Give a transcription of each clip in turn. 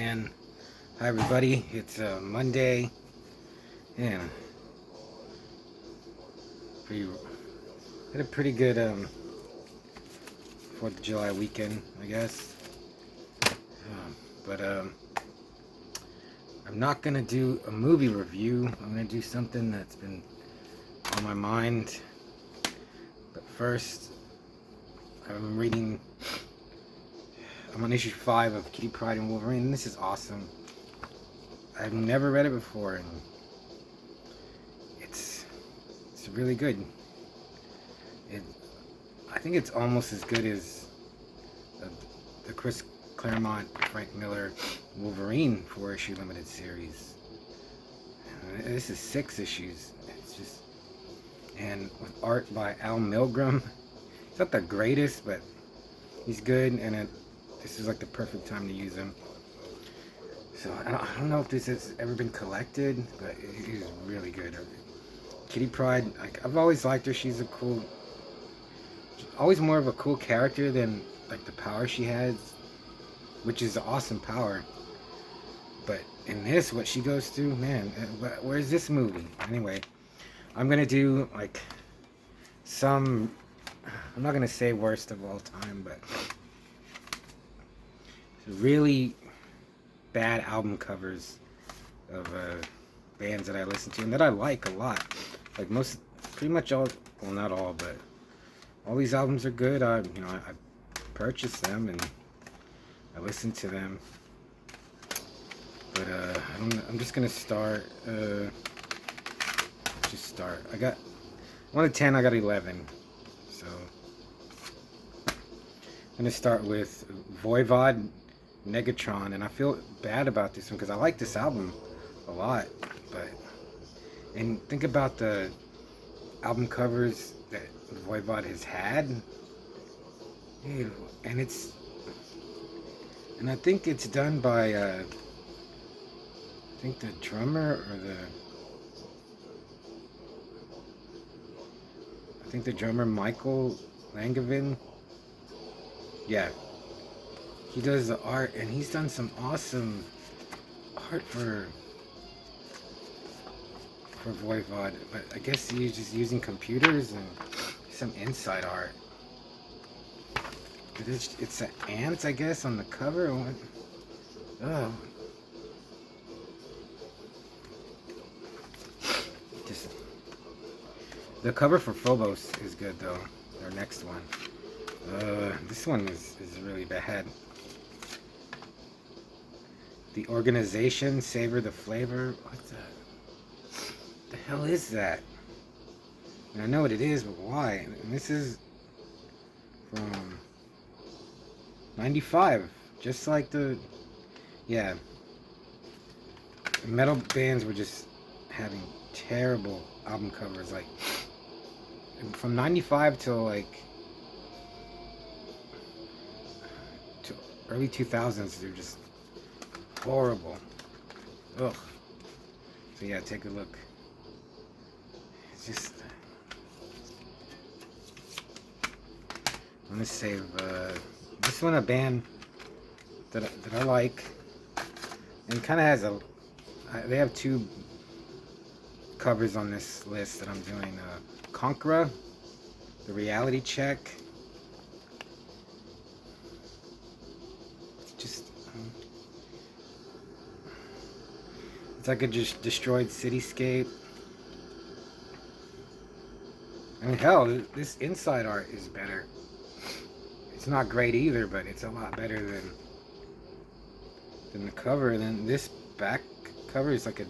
man. Hi everybody, it's Monday, and had a pretty good 4th of July weekend, I guess. But I'm not gonna do a movie review. I'm gonna do something that's been on my mind. But first, I'm on issue 5 of Kitty Pryde and Wolverine, and this is awesome. I've never read it before, and it's really good. I think it's almost as good as the Chris Claremont, Frank Miller Wolverine 4-issue limited series. This is 6 issues. And with art by Al Milgrom. He's not the greatest, but he's good, and this is like the perfect time to use him. So I don't know if this has ever been collected, but it is really good. Kitty Pryde, I've always liked her. She's always more of a cool character than like the power she has, which is an awesome power. But in this, what she goes through, man, where's this movie? Anyway, I'm gonna do like I'm not gonna say worst of all time, but really bad album covers of bands that I listen to and that I like a lot. Like pretty much all, well, not all, but all these albums are good. I purchased them and I listen to them. But I'm just gonna start. I got 1 to 10. I got 11. So I'm gonna start with Voivod Negatron, and I feel bad about this one because I like this album a lot. And think about the album covers that Voivod has had. Ew. And I think it's done by I think the drummer Michael Langevin. Yeah, he does the art, and he's done some awesome art for Voivod, but I guess he's just using computers and some inside art. But it's an ants, I guess, on the cover. Oh. The cover for Phobos is good, though. Their next one. This one is really bad. The Organization, Savor the Flavor. What's that? What the hell is that? And I know what it is, but why? And this is from 95. Just like the metal bands were just having terrible album covers. Like, from 95 till to early 2000s, they're just horrible. Ugh. So yeah, take a look. It's just I'm gonna save this one, a band that I like, and kind of has they have 2 covers on this list that I'm doing. Conqueror, The Reality Check. It's like a just destroyed cityscape. I mean, hell, this inside art is better. It's not great either, but it's a lot better than the cover. And then this back cover is like a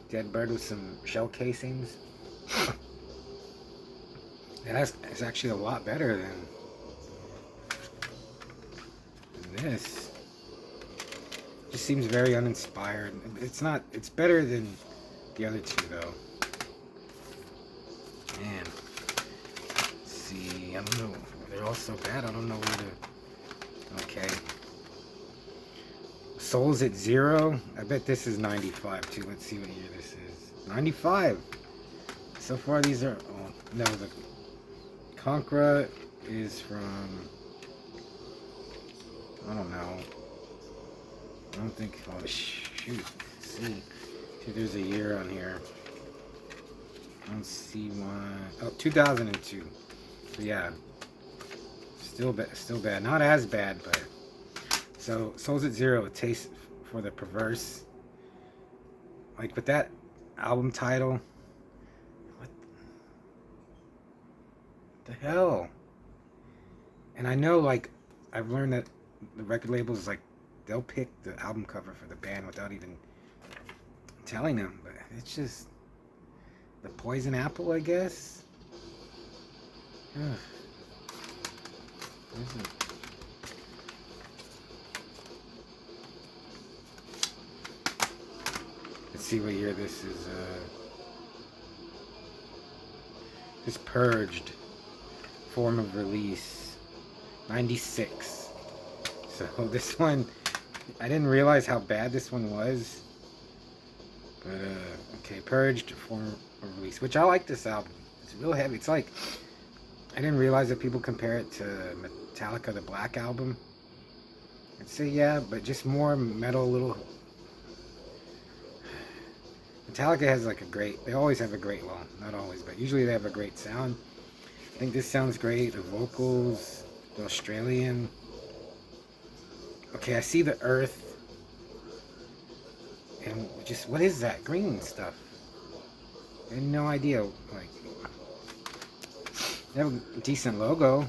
dead bird with some shell casings. And it's actually a lot better than this. Just seems very uninspired. It's better than the other 2, though. Man. Let's see, I don't know. They're all so bad, I don't know where to. Okay. Souls at Zero. I bet this is 95 too. Let's see what year this is. 95. So far these are. Oh no, the Conqueror is from. I don't know. don't think. Oh shoot! See, there's a year on here. I don't see one. Oh, 2002. So yeah, still bad. Not as bad, but so Souls at Zero, a taste for the perverse. Like with that album title, what the hell? And I know, like, I've learned that the record labels, like, they'll pick the album cover for the band without even telling them. But it's just the poison apple, I guess. Ugh. Let's see what year this is. This Purged, form of release, 96. So this one, I didn't realize how bad this one was. But okay, Purged, form of release, which I like this album. It's real heavy. It's like, I didn't realize that people compare it to Metallica, the Black Album. I'd say yeah, but just more metal, little. Metallica has like a great, they always have a great, well, not always, but usually they have a great sound. I think this sounds great. The vocals, the Australian. Okay, I see the earth. And just, what is that green stuff? I had no idea. Like, they have a decent logo.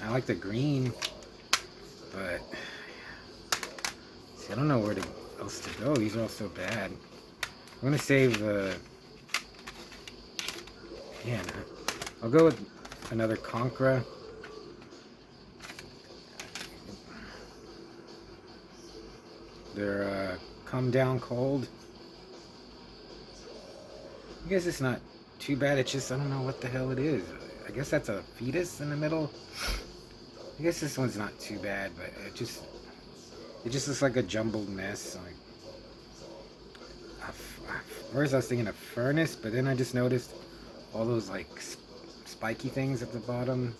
I like the green, but see, I don't know where else to go. These are all so bad. I'm gonna save the. Man, I'll go with another Conqueror. They're Come Down Cold. I guess it's not too bad. It's just, I don't know what the hell it is. I guess that's a fetus in the middle. I guess this one's not too bad, but it just looks like a jumbled mess. Like, first I was thinking a furnace, but then I just noticed all those like spiky things at the bottom.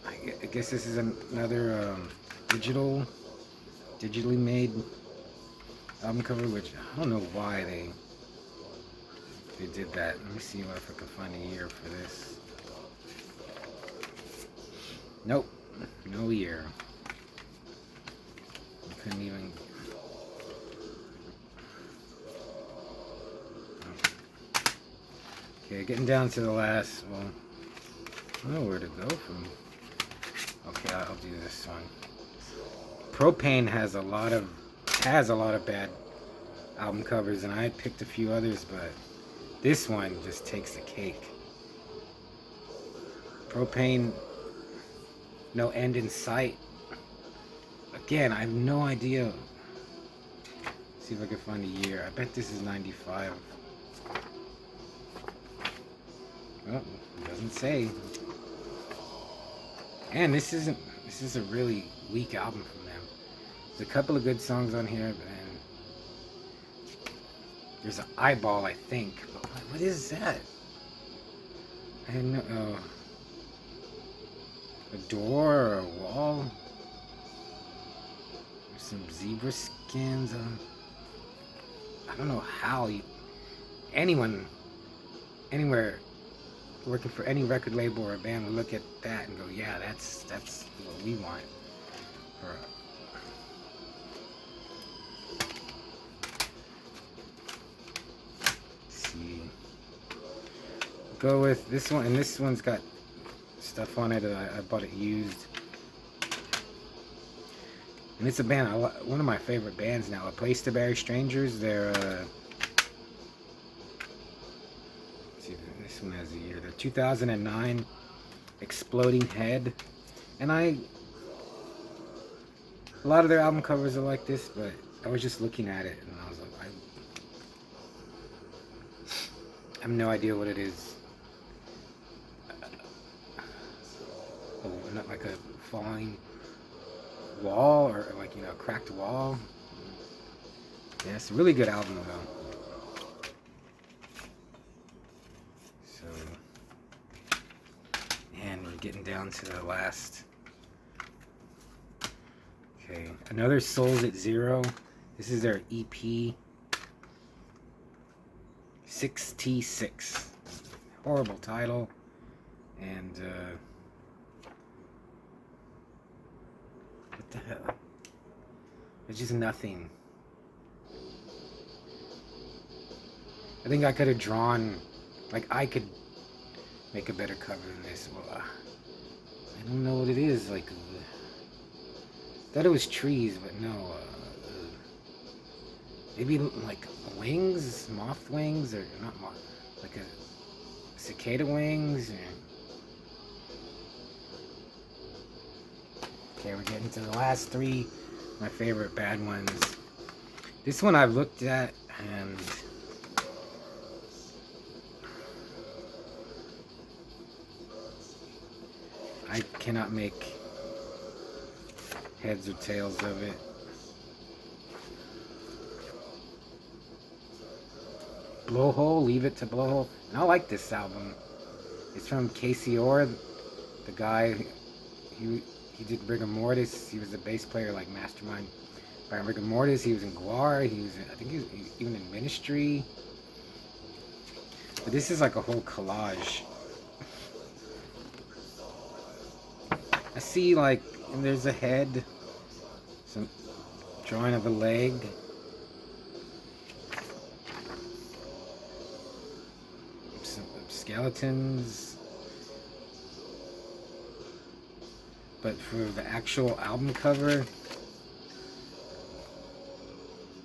I guess this is another digitally made album cover, which I don't know why they did that. Let me see if I can find a year for this. Nope, no year. I couldn't even. Okay, getting down to the last. Well, I don't know where to go from. Okay, I'll do this one. Propane has a lot of bad album covers, and I picked a few others, but this one just takes the cake. Propane, No End in Sight. Again, I have no idea. Let's see if I can find a year. I bet this is 95. Well, it doesn't say. And this is a really weak album from them. There's a couple of good songs on here, and there's an eyeball, I think. But what is that? I had no. A door or a wall. There's some zebra skins. I don't know how anyone, anywhere, working for any record label or a band would look at that and go, yeah, that's what we want. Let's see. Go with this one, and this one's got stuff on it. I bought it used, and it's a band. One of my favorite bands now. A Place to Bury Strangers. They're see, this one has a year. They're 2009. Exploding Head, and a lot of their album covers are like this, but I was just looking at it and I was like, I have no idea what it is. Oh, not like a falling wall or like, you know, a cracked wall. Yeah, it's a really good album though. So, and we're getting down to the last Okay, another Souls at Zero. This is their EP 6T6. Horrible title. And, what the hell? It's just nothing. I think I could have drawn, like, I could make a better cover than this. Well, I don't know what it is. Like, thought it was trees, but no. Maybe like wings, moth wings, or not moth, like a cicada wings. Okay, we're getting to the last three, my favorite bad ones. This one I've looked at and I cannot make heads or tails of it. Blowhole, Leave It to Blowhole. And I like this album. It's from Casey Orr, the guy, he did Rigor Mortis. He was the bass player, like mastermind by Rigor Mortis. He was in Guar. He was, I think he was even in Ministry. But this is like a whole collage. I see, like, and there's a head, some drawing of a leg. Some skeletons. But for the actual album cover,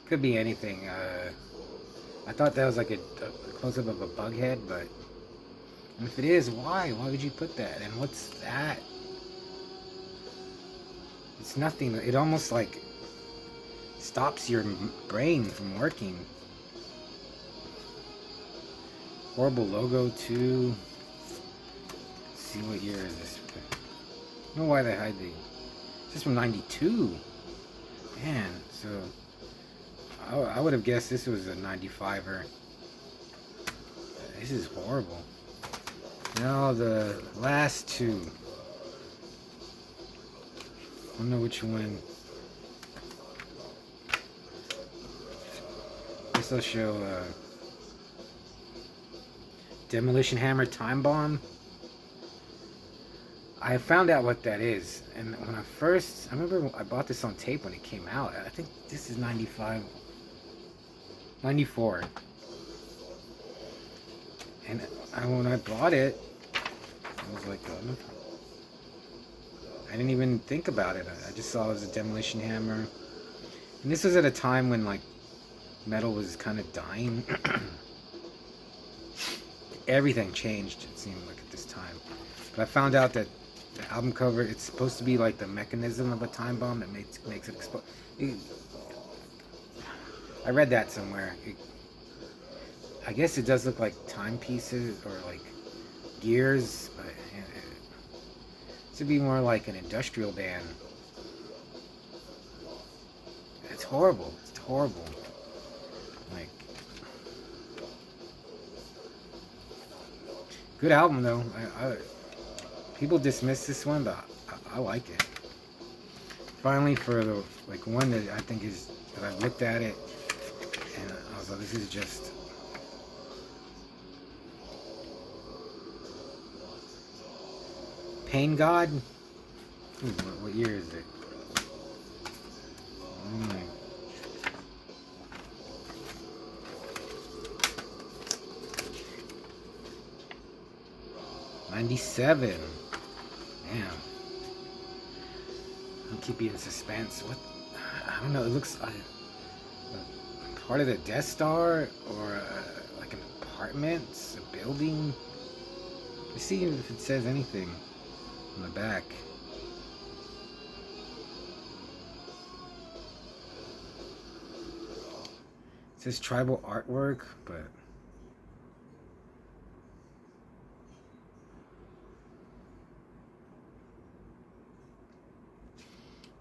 could be anything. I thought that was like a close-up of a bug head, but and if it is, why? Why would you put that? And what's that? It's nothing. It almost like stops your brain from working. Horrible logo too. Let's see, what year is this? I don't know why they hide the. This is from '92. Man, so I would have guessed this was a '95er. This is horrible. Now the last two. I don't know which one. This will show Demolition Hammer Time Bomb. I found out what that is, and when I remember I bought this on tape when it came out. I think this is 95, 94. And when I bought it, I was like, oh, I didn't even think about it. I just saw it was a Demolition Hammer. And this was at a time when, like, metal was kind of dying. Everything changed, it seemed like, at this time. But I found out that the album cover, it's supposed to be like the mechanism of a time bomb that makes it explode. I read that somewhere. I guess it does look like timepieces or like gears, but it should be more like an industrial band. It's horrible. It's horrible. Like, good album though. People dismiss this one, but I like it. Finally, for the one that I think is that I looked at it and I was like, this is just. Pain God? What year is it? 97. Damn. I'll keep you in suspense. What? I don't know. It looks like part of the Death Star or like an apartment, a building. Let's see if it says anything on the back. It says tribal artwork, but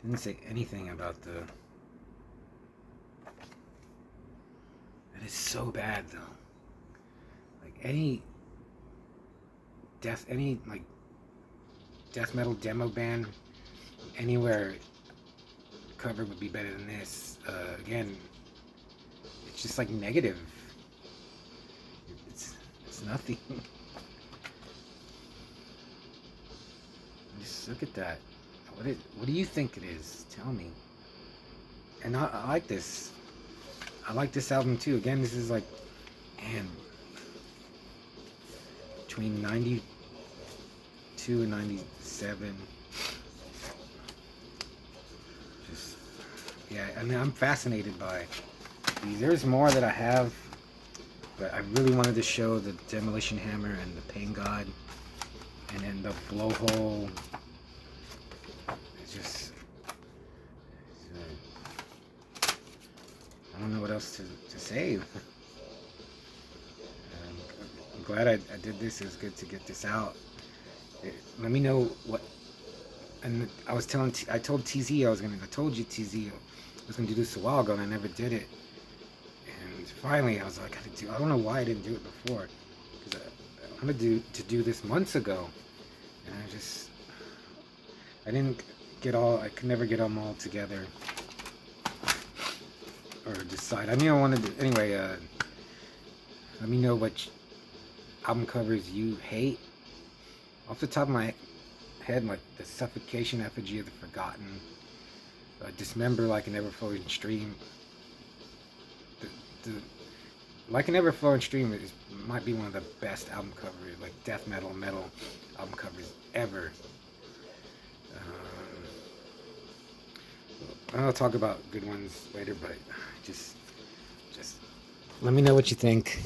didn't say anything about the. That is so bad though. Like any death metal demo band anywhere cover would be better than this. Again, it's just like negative. It's nothing. Just look at that. What do you think it is? Tell me. And I like this. I like this album too. Again, this is like, man, between 92 and 97. Just, yeah, I mean, I'm fascinated by these. There's more that I have, but I really wanted to show the Demolition Hammer and the Pain God, and then the Blowhole. It's just, I don't know what else to say. I'm glad I did this. It was good to get this out. Let me know what. And I told TZ I told you TZ I was gonna do this a while ago, and I never did it. And finally, I was like, I don't know why I didn't do it before, because I wanted to do this months ago, and I could never get them all together or decide. I knew I wanted to. Anyway, let me know what album covers you hate. Off the top of my head, like the Suffocation Effigy of the Forgotten, Dismember Like an Ever-Flowing Stream. The Like an Ever-Flowing Stream might be one of the best album covers, like death metal album covers ever. I'll talk about good ones later, but just let me know what you think.